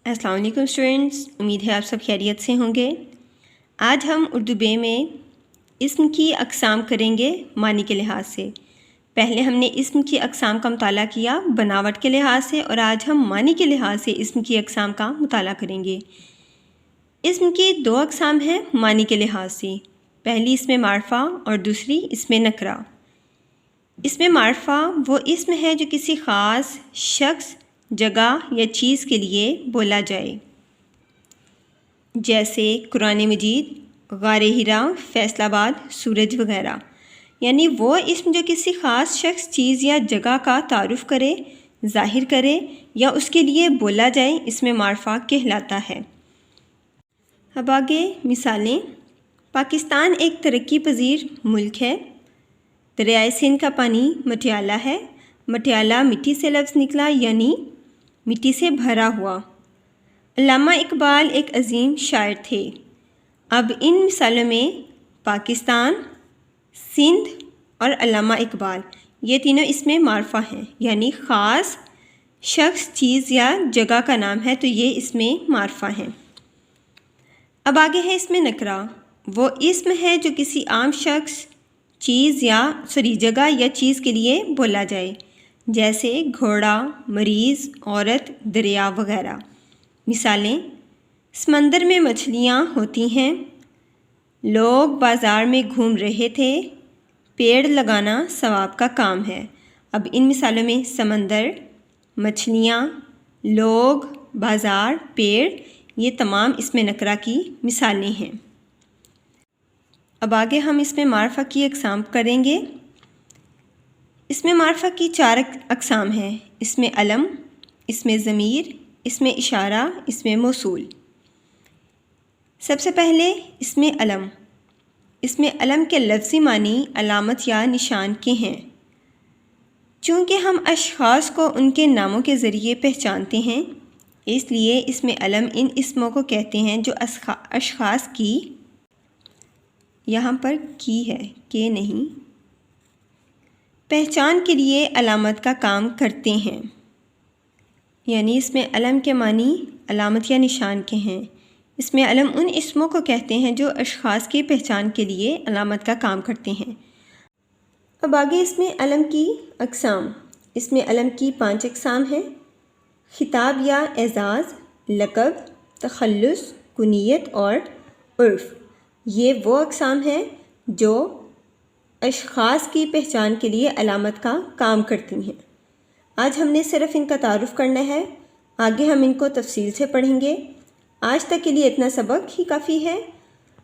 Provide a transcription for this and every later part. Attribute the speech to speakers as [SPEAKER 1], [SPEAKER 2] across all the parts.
[SPEAKER 1] السلام علیکم اسٹوڈنٹس، امید ہے آپ سب خیریت سے ہوں گے۔ آج ہم اردو بے میں اسم کی اقسام کریں گے معنی کے لحاظ سے۔ پہلے ہم نے اسم کی اقسام کا مطالعہ کیا بناوٹ کے لحاظ سے، اور آج ہم معنی کے لحاظ سے اسم کی اقسام کا مطالعہ کریں گے۔ اسم کی دو اقسام ہیں معنی کے لحاظ سے، پہلی اسم معرفہ اور دوسری اسم نکرہ۔ اسم معرفہ وہ اسم ہے جو کسی خاص شخص، جگہ یا چیز کے لیے بولا جائے، جیسے قرآن مجید، غار ہرا، فیصل آباد، سورج وغیرہ۔ یعنی وہ اسم جو کسی خاص شخص، چیز یا جگہ کا تعارف کرے، ظاہر کرے یا اس کے لیے بولا جائے، اسم معرفہ کہلاتا ہے۔ اب آگے مثالیں۔ پاکستان ایک ترقی پذیر ملک ہے۔ دریائے سندھ کا پانی مٹیالہ ہے۔ مٹیالہ مٹی سے لفظ نکلا، یعنی مٹی سے بھرا ہوا۔ علامہ اقبال ایک عظیم شاعر تھے۔ اب ان مثالوں میں پاکستان، سندھ اور علامہ اقبال یہ تینوں اسم معرفہ ہیں، یعنی خاص شخص، چیز یا جگہ کا نام ہے تو یہ اسم معرفہ ہیں۔ اب آگے ہے اسم نکرہ۔ وہ اسم ہے جو کسی عام شخص، چیز جگہ یا چیز کے لیے بولا جائے، جیسے گھوڑا، مریض، عورت، دریا وغیرہ۔ مثالیں: سمندر میں مچھلیاں ہوتی ہیں، لوگ بازار میں گھوم رہے تھے، پیڑ لگانا ثواب کا کام ہے۔ اب ان مثالوں میں سمندر، مچھلیاں، لوگ، بازار، پیڑ یہ تمام اسم نکرہ کی مثالیں ہیں۔ اب آگے ہم اسم معرفہ کی اقسام کریں گے۔ اسم معرفہ کی 4 اقسام ہیں: اسم علم، اسم ضمیر، اسم اشارہ، اسم موصول۔ سب سے پہلے اسم علم۔ اسم علم کے لفظی معنی علامت یا نشان کے ہیں۔ چونکہ ہم اشخاص کو ان کے ناموں کے ذریعے پہچانتے ہیں، اس لیے اسم علم ان اسموں کو کہتے ہیں جو اشخاص کی، یہاں پر کی ہے کہ نہیں، پہچان کے لیے علامت کا کام کرتے ہیں۔ یعنی اسم علم کے معنی علامت یا نشان کے ہیں۔ اسم علم ان اسموں کو کہتے ہیں جو اشخاص کی پہچان کے لیے علامت کا کام کرتے ہیں۔ اب آگے اسم علم کی اقسام۔ اسم علم کی 5 اقسام ہیں: خطاب یا اعزاز، لقب، تخلص، کنیت اور عرف۔ یہ وہ اقسام ہیں جو اشخاص کی پہچان کے لیے علامت کا کام کرتی ہیں۔ آج ہم نے صرف ان کا تعارف کرنا ہے، آگے ہم ان کو تفصیل سے پڑھیں گے۔ آج تک کے لیے اتنا سبق ہی کافی ہے۔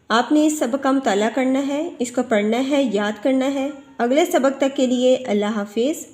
[SPEAKER 1] آپ نے اس سبق کا مطالعہ کرنا ہے، اس کو پڑھنا ہے، یاد کرنا ہے۔ اگلے سبق تک کے لیے اللہ حافظ۔